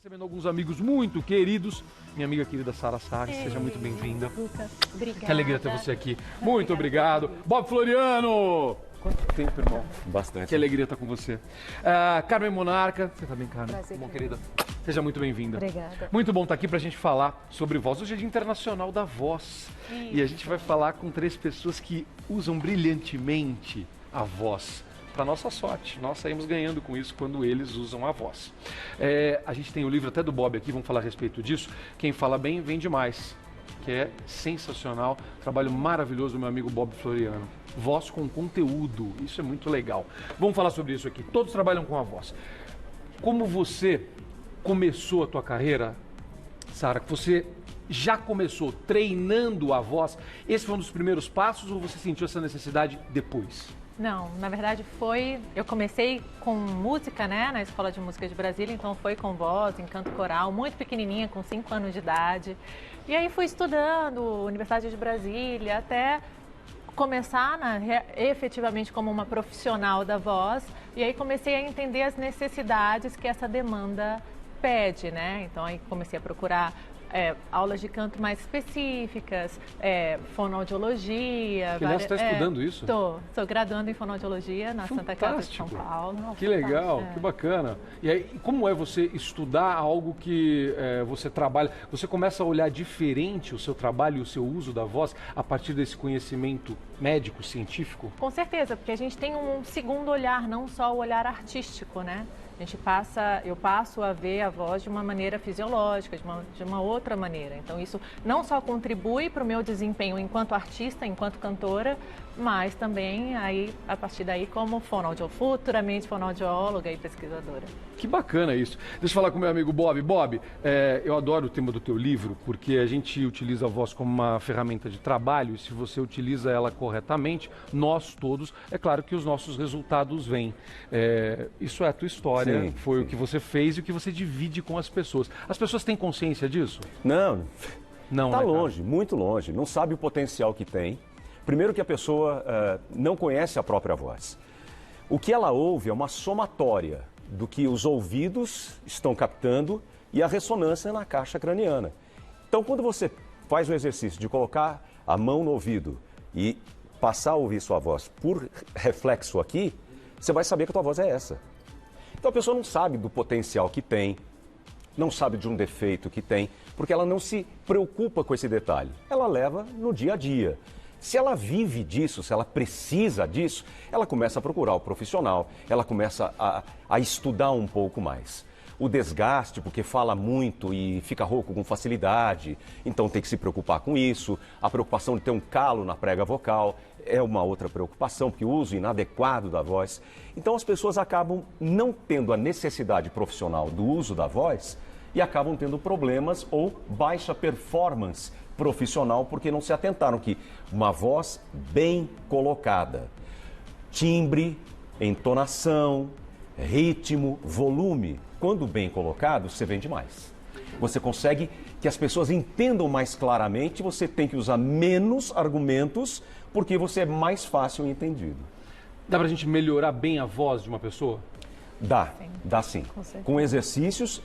Recebendo alguns amigos muito queridos. Minha amiga querida Sara Sarri, seja muito bem-vinda. Obrigada. Que alegria ter você aqui. Muito obrigado. Bob Floriano! Quanto tempo, irmão? Bastante. Que alegria estar com você. Carmen Monarca, você tá bem, Carmen? Prazer, bom, querida. Seja muito bem-vinda. Obrigada. Muito bom estar aqui pra gente falar sobre voz. Hoje é Dia Internacional da Voz. E a gente vai falar com 3 pessoas que usam brilhantemente a voz. Para nossa sorte, nós saímos ganhando com isso quando eles usam a voz. A gente tem o livro até do Bob aqui, vamos falar a respeito disso. Quem fala bem, vende mais, que é sensacional. Trabalho maravilhoso do meu amigo Bob Floriano. Voz com conteúdo, isso é muito legal. Vamos falar sobre isso aqui. Todos trabalham com a voz. Como você começou a tua carreira, Sara? Você já começou treinando a voz? Esse foi um dos primeiros passos ou você sentiu essa necessidade depois? Não, na verdade eu comecei com música, né, na Escola de Música de Brasília, então foi com voz, em canto coral, muito pequenininha, com 5 anos de idade. E aí fui estudando Universidade de Brasília até começar efetivamente como uma profissional da voz. E aí comecei a entender as necessidades que essa demanda pede, né? Então aí comecei a procurar aulas de canto mais específicas, fonoaudiologia. Que você está estudando isso? Estou graduando em fonoaudiologia na Santa Casa de São Paulo. Que legal, que bacana. E aí, como é você estudar algo que você trabalha? Você começa a olhar diferente o seu trabalho e o seu uso da voz a partir desse conhecimento médico, científico? Com certeza, porque a gente tem um segundo olhar, não só o olhar artístico, né? Eu passo a ver a voz de uma maneira fisiológica, de uma outra maneira. Então isso não só contribui para o meu desempenho enquanto artista, enquanto cantora, mas também aí, a partir daí como futuramente fonoaudióloga e pesquisadora. Que bacana isso. Deixa eu falar com o meu amigo Bob. Bob, eu adoro o tema do teu livro, porque a gente utiliza a voz como uma ferramenta de trabalho e se você utiliza ela corretamente, nós todos, é claro que os nossos resultados vêm. Isso é a tua história, sim, foi sim. o que você fez e o que você divide com as pessoas. As pessoas têm consciência disso? Não, Não, está né, longe, muito longe. Não sabe o potencial que tem. Primeiro que a pessoa não conhece a própria voz. O que ela ouve é uma somatória do que os ouvidos estão captando e a ressonância na caixa craniana. Então, quando você faz o exercício de colocar a mão no ouvido e passar a ouvir sua voz por reflexo aqui, você vai saber que a tua voz é essa. Então, a pessoa não sabe do potencial que tem, não sabe de um defeito que tem, porque ela não se preocupa com esse detalhe. Ela leva no dia a dia. Se ela vive disso, se ela precisa disso, ela começa a procurar o profissional, ela começa a estudar um pouco mais. O desgaste, porque fala muito e fica rouco com facilidade, então tem que se preocupar com isso. A preocupação de ter um calo na prega vocal é uma outra preocupação, porque o uso inadequado da voz. Então as pessoas acabam não tendo a necessidade profissional do uso da voz e acabam tendo problemas ou baixa performance profissional porque não se atentaram que uma voz bem colocada, timbre, entonação, ritmo, volume, quando bem colocado, você vende mais. Você consegue que as pessoas entendam mais claramente, você tem que usar menos argumentos porque você é mais fácil entendido. Dá pra gente melhorar bem a voz de uma pessoa? Dá sim. Com exercícios,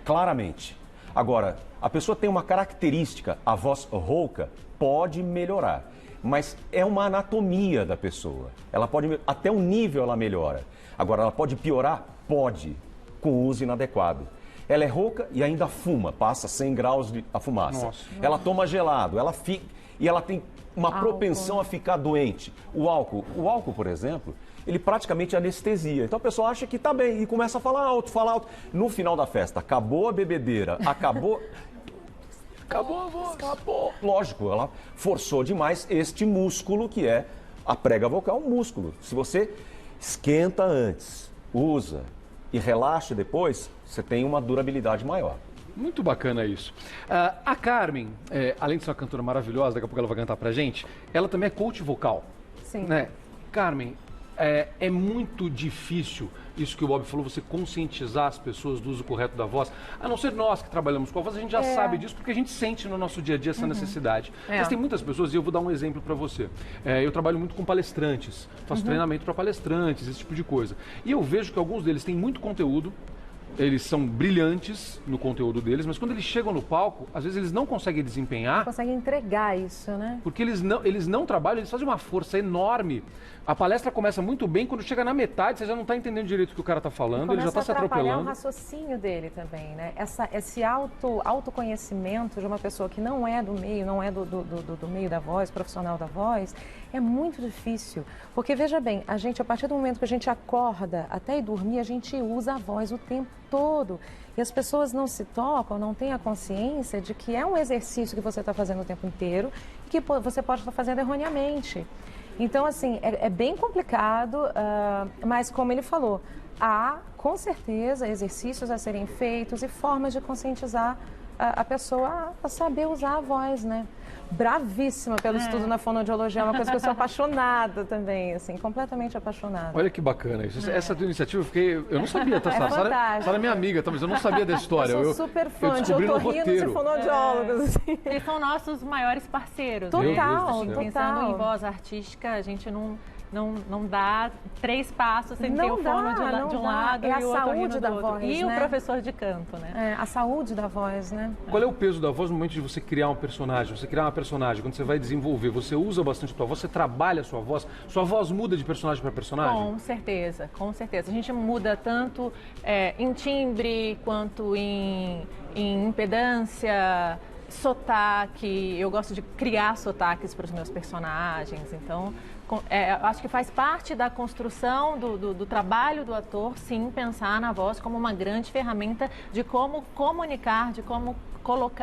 claramente. Agora, a pessoa tem uma característica, a voz rouca pode melhorar, mas é uma anatomia da pessoa. Ela pode, até um nível ela melhora. Agora, ela pode piorar? Pode, com o uso inadequado. Ela é rouca e ainda fuma, passa 100 graus a fumaça. Nossa. Ela toma gelado, ela fica e ela tem uma propensão a ficar doente. O álcool, por exemplo, ele praticamente anestesia. Então a pessoa acha que está bem e começa a falar alto, falar alto. No final da festa, acabou a bebedeira, acabou a voz, acabou. Lógico, ela forçou demais este músculo que é a prega vocal, um músculo. Se você esquenta antes, usa e relaxa depois, você tem uma durabilidade maior. Muito bacana isso. A Carmen, além de ser uma cantora maravilhosa, daqui a pouco ela vai cantar pra gente, ela também é coach vocal. Sim. Né? Carmen, é muito difícil isso que o Bob falou, você conscientizar as pessoas do uso correto da voz. A não ser nós que trabalhamos com a voz, a gente já sabe disso porque a gente sente no nosso dia a dia essa necessidade. Mas tem muitas pessoas, e eu vou dar um exemplo para você. Eu trabalho muito com palestrantes, faço treinamento para palestrantes, esse tipo de coisa. E eu vejo que alguns deles têm muito conteúdo, eles são brilhantes no conteúdo deles, mas quando eles chegam no palco, às vezes eles não conseguem desempenhar. Conseguem entregar isso, né? Porque eles não trabalham, eles fazem uma força enorme. A palestra começa muito bem, quando chega na metade, você já não está entendendo direito o que o cara está falando, ele já está se atropelando. O raciocínio dele também, né? Esse autoconhecimento de uma pessoa que não é do meio, não é do meio da voz, profissional da voz, é muito difícil. Porque, veja bem, a gente, a partir do momento que a gente acorda até ir dormir, a gente usa a voz o tempo todo. E as pessoas não se tocam, não têm a consciência de que é um exercício que você está fazendo o tempo inteiro e que você pode estar fazendo erroneamente. Então, assim, é bem complicado, mas como ele falou, há, com certeza, exercícios a serem feitos e formas de conscientizar a pessoa a saber usar a voz, né? Bravíssima pelo estudo na fonoaudiologia, é uma coisa que eu sou apaixonada também, assim, completamente apaixonada. Olha que bacana isso. Essa tua iniciativa, eu não sabia, tá? Sara é minha amiga, mas eu não sabia dessa história. Eu sou super fã de otorrinos de fonoaudiólogos. Assim. Eles são nossos maiores parceiros. Total, né? Pensando em voz artística, a gente não dá 3 passos sem ter o fono de um lado e o otorrino do outro. E o professor de canto, né? A saúde da voz, né? Qual é o peso da voz no momento de você criar um personagem? Você criar uma personagem, quando você vai desenvolver, você usa bastante a tua voz, você trabalha a sua voz muda de personagem para personagem? Com certeza, com certeza. A gente muda tanto em timbre, quanto em impedância, sotaque. Eu gosto de criar sotaques para os meus personagens, então acho que faz parte da construção do trabalho do ator, sim, pensar na voz como uma grande ferramenta de como comunicar, de como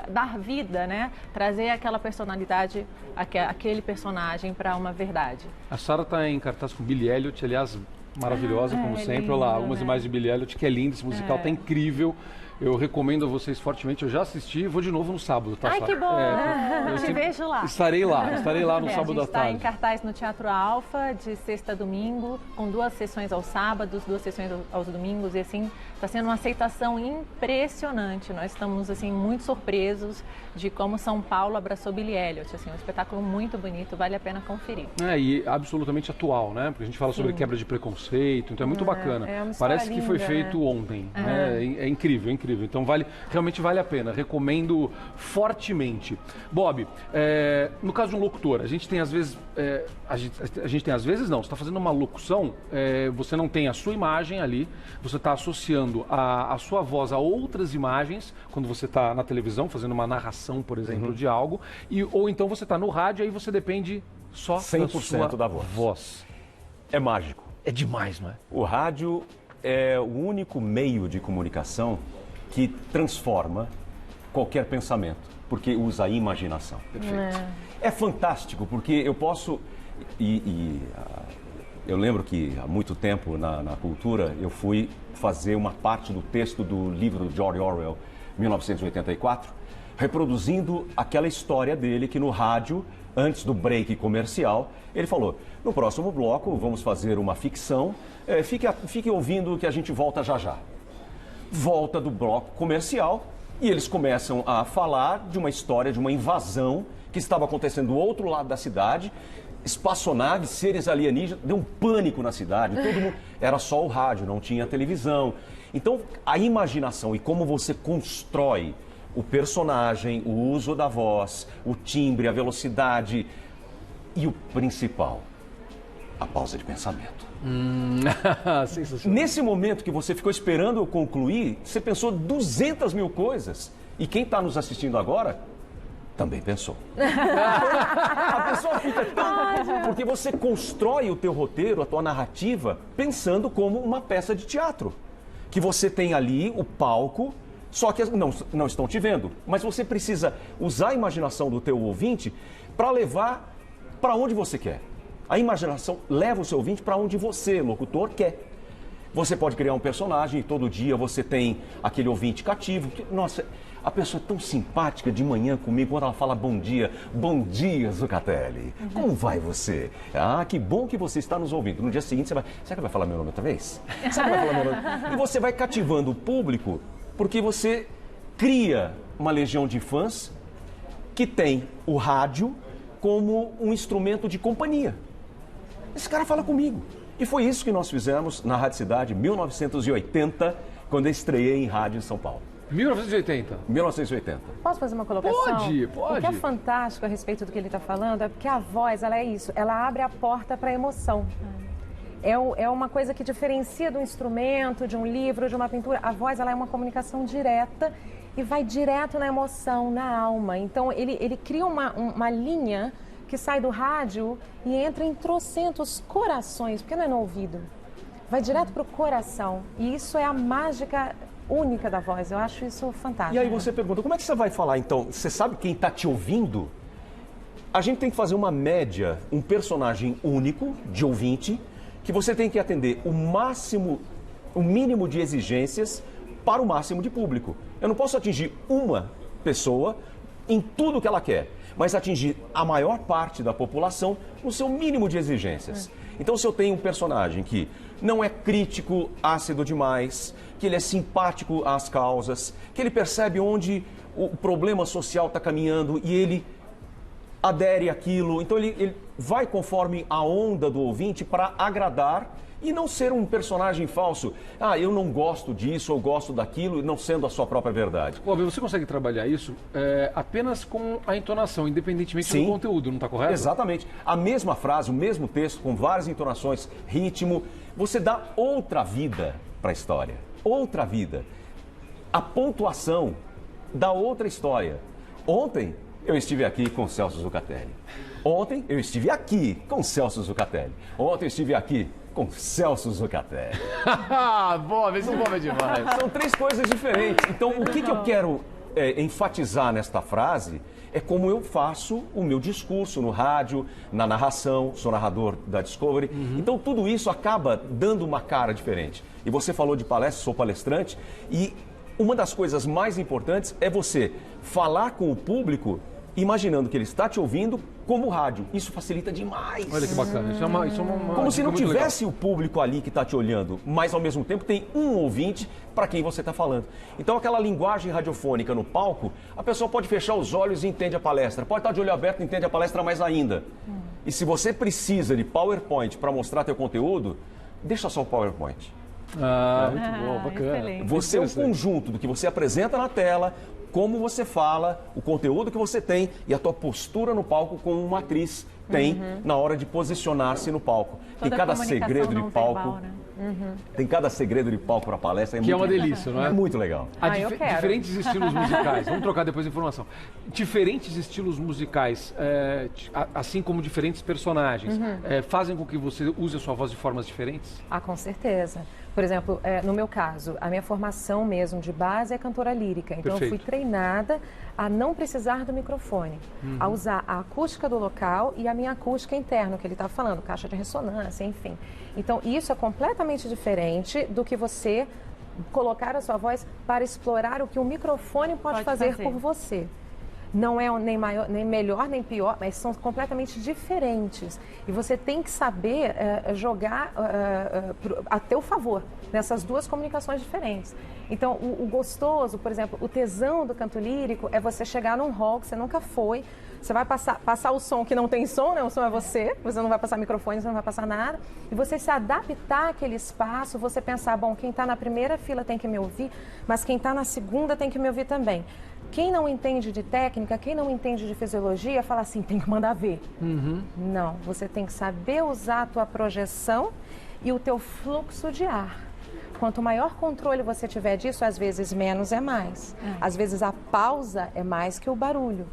dar vida, né? Trazer aquela personalidade, aquele personagem para uma verdade. A Sara está em cartaz com Billy Elliot, aliás, maravilhosa, como sempre. Lindo, Olha lá, algumas né? imagens de Billy Elliot, que é lindo, esse musical tá incrível. Eu recomendo a vocês fortemente, eu já assisti e vou de novo no sábado, tá? Ai, que bom! Eu te vejo lá. Estarei lá no sábado à tarde. A gente está em cartaz no Teatro Alfa, de sexta a domingo, com 2 sessões aos sábados, 2 sessões aos domingos, e assim, está sendo uma aceitação impressionante. Nós estamos, assim, muito surpresos de como São Paulo abraçou Billy Elliot, assim, um espetáculo muito bonito, vale a pena conferir. E absolutamente atual, né? Porque a gente fala sobre quebra de preconceito, então é muito bacana. Parece que foi feito ontem, né? É incrível, incrível. Então realmente vale a pena, recomendo fortemente. Bob, no caso de um locutor, a gente tem às vezes, a gente tem às vezes não, você está fazendo uma locução, você não tem a sua imagem ali, você está associando a sua voz a outras imagens, quando você está na televisão, fazendo uma narração, por exemplo, de algo, ou então você está no rádio, aí você depende só 100% da da voz. É mágico. É demais, não é? O rádio é o único meio de comunicação que transforma qualquer pensamento, porque usa a imaginação. Perfeito. É fantástico, porque eu posso... eu lembro que há muito tempo na cultura eu fui fazer uma parte do texto do livro do George Orwell, 1984, reproduzindo aquela história dele que no rádio, antes do break comercial, ele falou: no próximo bloco vamos fazer uma ficção, fique ouvindo que a gente volta já já. Volta do bloco comercial e eles começam a falar de uma história de uma invasão que estava acontecendo do outro lado da cidade, espaçonaves, seres alienígenas, deu um pânico na cidade, todo mundo, era só o rádio, não tinha televisão. Então a imaginação e como você constrói o personagem, o uso da voz, o timbre, a velocidade e o principal, a pausa de pensamento. Sensacional. Nesse momento que você ficou esperando eu concluir, você pensou 200 mil coisas. E quem está nos assistindo agora também pensou. A pessoa fica tão... Porque você constrói o teu roteiro, a tua narrativa, pensando como uma peça de teatro. Que você tem ali o palco, só que não estão te vendo. Mas você precisa usar a imaginação do teu ouvinte para levar para onde você quer. A imaginação leva o seu ouvinte para onde você, locutor, quer. Você pode criar um personagem e todo dia você tem aquele ouvinte cativo. Nossa, a pessoa é tão simpática de manhã comigo quando ela fala bom dia Zucatelli. Como vai você? Ah, que bom que você está nos ouvindo. No dia seguinte você vai, será que vai falar meu nome outra vez? Será que vai falar meu nome? E você vai cativando o público porque você cria uma legião de fãs que tem o rádio como um instrumento de companhia. Esse cara fala comigo. E foi isso que nós fizemos na Rádio Cidade, 1980, quando eu estreiei em rádio em São Paulo. 1980. 1980. Posso fazer uma colocação? Pode. O que é fantástico a respeito do que ele está falando é porque a voz, ela é isso, ela abre a porta para a emoção. É uma coisa que diferencia do instrumento, de um livro, de uma pintura. A voz, ela é uma comunicação direta e vai direto na emoção, na alma. Então, ele cria uma linha que sai do rádio e entra em trocentos corações, porque não é no ouvido. Vai direto para o coração. E isso é a mágica única da voz. Eu acho isso fantástico. E aí você pergunta, como é que você vai falar então? Você sabe quem está te ouvindo? A gente tem que fazer uma média, um personagem único de ouvinte, que você tem que atender o mínimo de exigências para o máximo de público. Eu não posso atingir uma pessoa em tudo que ela quer, mas atingir a maior parte da população no seu mínimo de exigências. Então, se eu tenho um personagem que não é crítico, ácido demais, que ele é simpático às causas, que ele percebe onde o problema social está caminhando e ele adere àquilo, então ele vai conforme a onda do ouvinte para agradar e não ser um personagem falso. Ah, eu não gosto disso, eu gosto daquilo, não sendo a sua própria verdade. Óbvio, você consegue trabalhar isso apenas com a entonação, independentemente do conteúdo, não está correto? Exatamente. A mesma frase, o mesmo texto, com várias entonações, ritmo, você dá outra vida para a história. Outra vida. A pontuação dá outra história. Ontem eu estive aqui com Celso Zucatelli. Ontem eu estive aqui com Celso Zucatelli. Ontem eu estive aqui com Celso Zucatelli. Boa, esse Bob é demais. São três coisas diferentes. Então, o que eu quero enfatizar nesta frase é como eu faço o meu discurso no rádio, na narração, sou narrador da Discovery. Então, tudo isso acaba dando uma cara diferente. E você falou de palestra, sou palestrante, e uma das coisas mais importantes é você falar com o público imaginando que ele está te ouvindo como rádio. Isso facilita demais. Olha que bacana. Isso é uma como se não muito tivesse legal. O público ali que está te olhando, mas ao mesmo tempo tem um ouvinte para quem você está falando. Então aquela linguagem radiofônica no palco, a pessoa pode fechar os olhos e entende a palestra. Pode estar de olho aberto e entende a palestra mais ainda. E se você precisa de PowerPoint para mostrar teu conteúdo, deixa só o PowerPoint. Muito bom, bacana. Excelente. Você é um conjunto do que você apresenta na tela, como você fala, o conteúdo que você tem e a tua postura no palco como uma atriz tem na hora de posicionar-se no palco. Tem cada segredo de palco. Verbal, né? Tem cada segredo de palco para palestra. Que é uma delícia, não é? É muito legal. Eu quero. Diferentes estilos musicais. Vamos trocar depois a informação. Diferentes estilos musicais, assim como diferentes personagens, fazem com que você use a sua voz de formas diferentes? Ah, com certeza. Por exemplo, no meu caso, a minha formação mesmo de base é cantora lírica. Então, Perfeito. eu fui treinada a não precisar do microfone, a usar a acústica do local e a minha acústica interna, que ele estava falando, caixa de ressonância, enfim. Então, isso é completamente diferente do que você colocar a sua voz para explorar o que o microfone pode fazer por você. Não é nem maior, nem melhor, nem pior, mas são completamente diferentes. E você tem que saber jogar a teu favor nessas duas comunicações diferentes. Então, o gostoso, por exemplo, o tesão do canto lírico é você chegar num hall que você nunca foi, você vai passar o som que não tem som, né? O som é você não vai passar microfone, você não vai passar nada. E você se adaptar àquele espaço, você pensar, bom, quem está na primeira fila tem que me ouvir, mas quem está na segunda tem que me ouvir também. Quem não entende de técnica, quem não entende de fisiologia, fala assim, tem que mandar ver. Não, você tem que saber usar a tua projeção e o teu fluxo de ar. Quanto maior controle você tiver disso, às vezes menos é mais. Às vezes a pausa é mais que o barulho.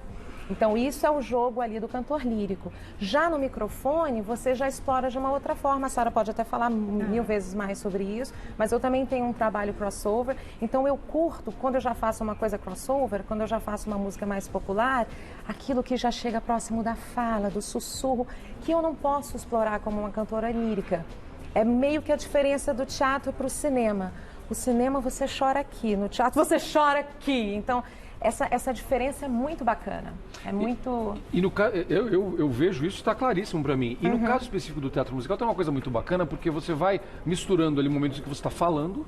Então, isso é o jogo ali do cantor lírico. Já no microfone, você já explora de uma outra forma. A Sara pode até falar 1000 vezes mais sobre isso, mas eu também tenho um trabalho crossover. Então, eu curto, quando eu já faço uma coisa crossover, quando eu já faço uma música mais popular, aquilo que já chega próximo da fala, do sussurro, que eu não posso explorar como uma cantora lírica. É meio que a diferença do teatro para o cinema. O cinema você chora aqui, no teatro você chora aqui. Então, essa diferença é muito bacana. É muito... E no caso, eu vejo isso, está claríssimo para mim. E no caso específico do teatro musical tem uma coisa muito bacana, porque você vai misturando ali momentos em que você está falando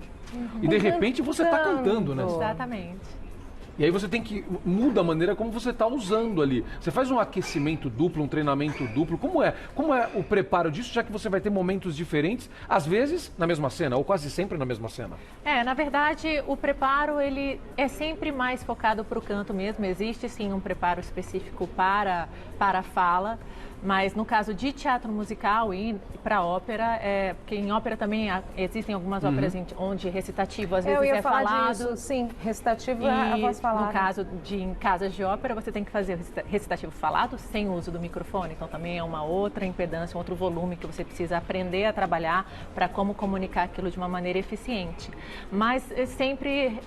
e de repente você está cantando, né? Exatamente. E aí você tem que muda a maneira como você está usando ali. Você faz um aquecimento duplo, um treinamento duplo. Como é o preparo disso, já que você vai ter momentos diferentes, às vezes na mesma cena, ou quase sempre na mesma cena? Na verdade, o preparo ele é sempre mais focado para o canto mesmo. Existe sim um preparo específico para a fala. Mas no caso de teatro musical e para ópera, porque em ópera também existem algumas óperas onde recitativo às vezes eu ia falar falado. disso, sim, recitativo é a voz falada. No caso em casas de ópera, você tem que fazer recitativo falado sem o uso do microfone. Então também é uma outra impedância, um outro volume que você precisa aprender a trabalhar para como comunicar aquilo de uma maneira eficiente. Mas sempre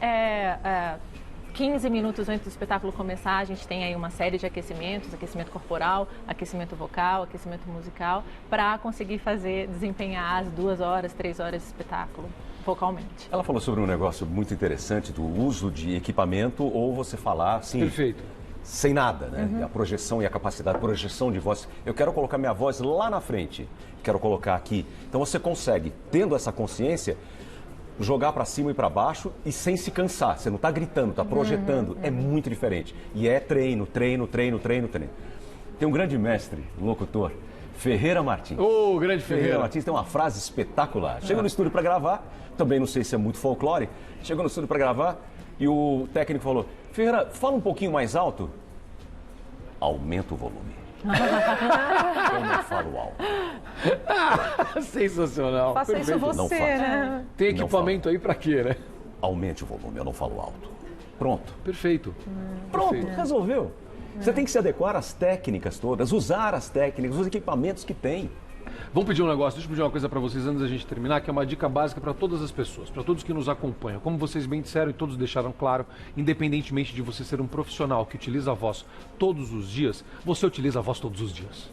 15 minutos antes do espetáculo começar, a gente tem aí uma série de aquecimentos, aquecimento corporal, aquecimento vocal, aquecimento musical, para conseguir desempenhar as 2 horas, 3 horas de espetáculo, vocalmente. Ela falou sobre um negócio muito interessante do uso de equipamento ou você falar assim... Perfeito. Sem nada, né? A projeção e a capacidade, projeção de voz. Eu quero colocar minha voz lá na frente, quero colocar aqui. Então você consegue, tendo essa consciência, jogar para cima e para baixo e sem se cansar. Você não está gritando, está projetando. É muito diferente. E é treino. Tem um grande mestre, um locutor, Ferreira Martins. Grande Ferreira. Martins tem uma frase espetacular. Chega no estúdio para gravar, também não sei se é muito folclore, chegou no estúdio para gravar e o técnico falou: Ferreira, fala um pouquinho mais alto. Aumenta o volume. Eu não falo alto. Sensacional. Faça Perfeito. isso você, né? Tem equipamento aí pra quê, né? Aumente o volume, eu não falo alto. Pronto. Perfeito. Pronto, Perfeito. resolveu. Você tem que se adequar às técnicas todas, usar as técnicas, os equipamentos que tem. Vamos pedir um negócio, deixa eu pedir uma coisa para vocês antes da gente terminar, que é uma dica básica para todas as pessoas, para todos que nos acompanham. Como vocês bem disseram e todos deixaram claro, independentemente de você ser um profissional que utiliza a voz todos os dias, você utiliza a voz todos os dias.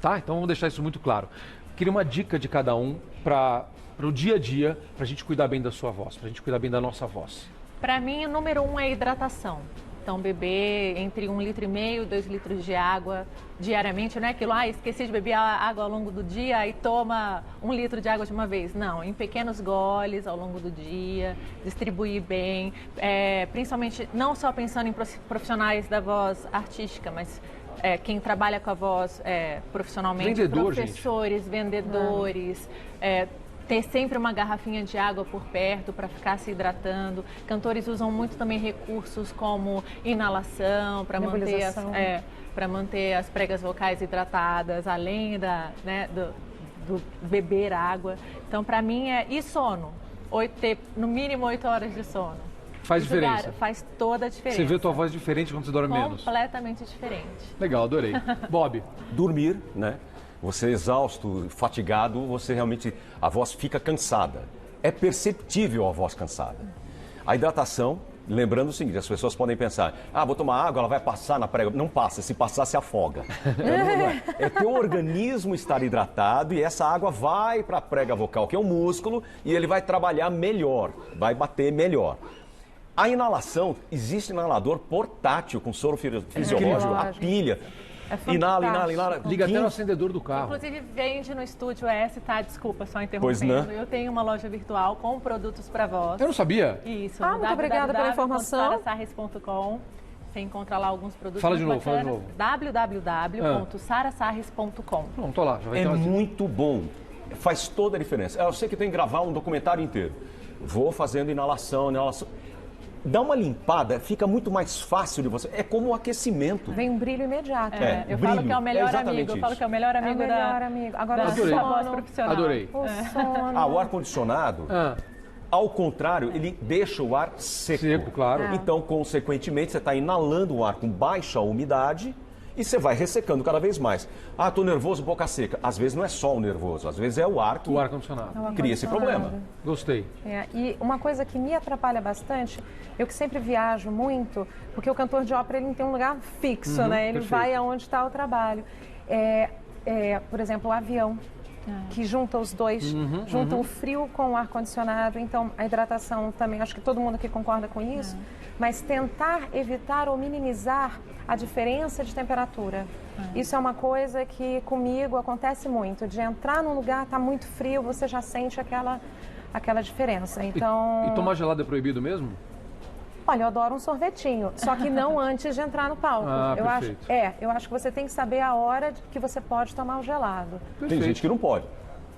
Tá? Então vamos deixar isso muito claro. Queria uma dica de cada um para o dia a dia, para a gente cuidar bem da sua voz, para a gente cuidar bem da nossa voz. Para mim, o número 1 é a hidratação. Então, beber entre 1,5 litro e 2 litros de água diariamente. Não é aquilo, esqueci de beber água ao longo do dia e toma 1 litro de água de uma vez. Não, em pequenos goles ao longo do dia, distribuir bem. Principalmente, não só pensando em profissionais da voz artística, mas quem trabalha com a voz profissionalmente. Vendedor, professores, vendedores, ter sempre uma garrafinha de água por perto para ficar se hidratando. Cantores usam muito também recursos como inalação para manter as pregas vocais hidratadas, além do beber água. Então, para mim, e sono. Ter no mínimo 8 horas de sono. Faz diferença. Faz toda a diferença. Você vê a tua voz diferente quando você dorme menos. Completamente diferente. Legal, adorei. Bob. Dormir, né? Você exausto, fatigado, você realmente, a voz fica cansada. É perceptível a voz cansada. A hidratação, lembrando o seguinte, as pessoas podem pensar, vou tomar água, ela vai passar na prega. Não passa, se passar, se afoga. É ter o organismo estar hidratado e essa água vai para a prega vocal, que é um músculo, e ele vai trabalhar melhor, vai bater melhor. A inalação, existe inalador portátil com soro fisiológico, a pilha. Inala. Liga até no acendedor do carro. Inclusive, vende no Estúdio S, tá? Desculpa, só interrompendo. Pois não. Eu tenho uma loja virtual com produtos para voz. Eu não sabia. Isso. Muito obrigada pela informação. sarasarres.com. Você encontra lá alguns produtos. Fala de novo. www.sarasarres.com. Não, tô lá. Já vai É ter muito bom. Faz toda a diferença. Eu sei que tem que gravar um documentário inteiro. Vou fazendo inalação. Dá uma limpada, fica muito mais fácil de você. É como o aquecimento. Vem um brilho imediato. Eu falo que é o melhor amigo. Eu falo que é o melhor amigo Agora, da Adorei. sua voz profissional. Adorei. o sono. O ar-condicionado, ao contrário, ele deixa o ar seco. Seco, claro. Então, consequentemente, você está inalando o ar com baixa umidade e você vai ressecando cada vez mais. Estou nervoso, boca seca. Às vezes não é só o nervoso, às vezes é o ar que O ar-condicionado. cria esse problema. Gostei. E uma coisa que me atrapalha bastante, eu que sempre viajo muito, porque o cantor de ópera ele não tem um lugar fixo, né? Ele perfeito. vai aonde está o trabalho. Por exemplo, o avião, que junta os dois, junta o frio com o ar-condicionado. Então, a hidratação também, acho que todo mundo aqui concorda com isso, mas tentar evitar ou minimizar a diferença de temperatura. Isso é uma coisa que comigo acontece muito, de entrar num lugar, está muito frio, você já sente aquela diferença. Então... E tomar gelado é proibido mesmo? Olha, eu adoro um sorvetinho, só que não antes de entrar no palco. Ah, eu acho, perfeito. eu acho que você tem que saber a hora que você pode tomar o gelado. Tem gente que não pode.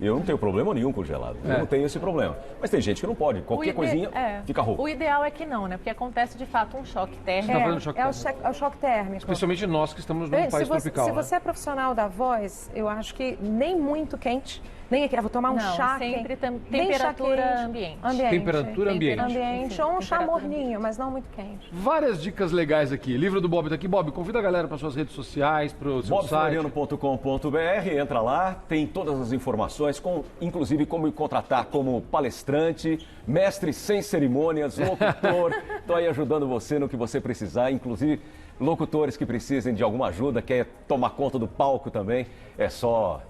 Eu não tenho problema nenhum com gelado. Eu não tenho esse problema. Mas tem gente que não pode. Qualquer coisinha fica rouco. O ideal é que não, né? Porque acontece de fato um choque térmico. É o choque térmico. Especialmente nós que estamos num país tropical. Se você é profissional da voz, eu acho que nem muito quente, nem aqui, vou tomar um chá sempre quente. temperatura ambiente. Temperatura ambiente. Ou um chá morninho, mas não muito quente. Várias dicas legais aqui. Livro do Bob tá aqui. Bob, convida a galera para suas redes sociais, para o seu site. bobfloriano.com.br, entra lá, tem todas as informações, inclusive como me contratar como palestrante, mestre sem cerimônias, locutor. Estou aí ajudando você no que você precisar, inclusive locutores que precisem de alguma ajuda, quer tomar conta do palco também, é só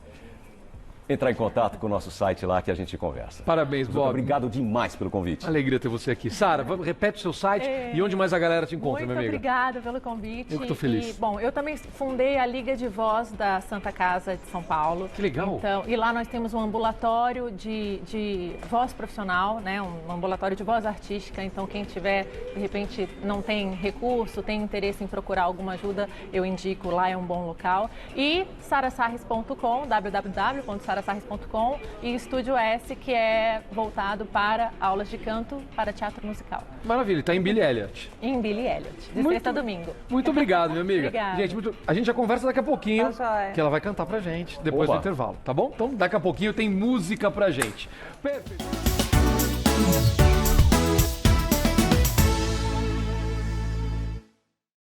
entrar em contato com o nosso site lá que a gente conversa. Parabéns, Bob. Obrigado demais pelo convite. Alegria ter você aqui. Sara, repete o seu site e onde mais a galera te encontra, minha amiga. Muito obrigada pelo convite. Eu que estou feliz. Bom, eu também fundei a Liga de Voz da Santa Casa de São Paulo. Que legal. Então, e lá nós temos um ambulatório de voz profissional, né? Um ambulatório de voz artística. Então, quem tiver, de repente, não tem recurso, tem interesse em procurar alguma ajuda, eu indico, lá é um bom local. E sarasarris.com, www.sarasarris.com e Estúdio S, que é voltado para aulas de canto para teatro musical. Maravilha, está em Billy Elliot. Em Billy Elliot, de sexta a domingo. Muito obrigado, minha amiga. Obrigada. Gente, a gente já conversa daqui a pouquinho, Tá joia. que ela vai cantar pra gente depois do intervalo, tá bom? Então, daqui a pouquinho tem música pra gente. Perfeito.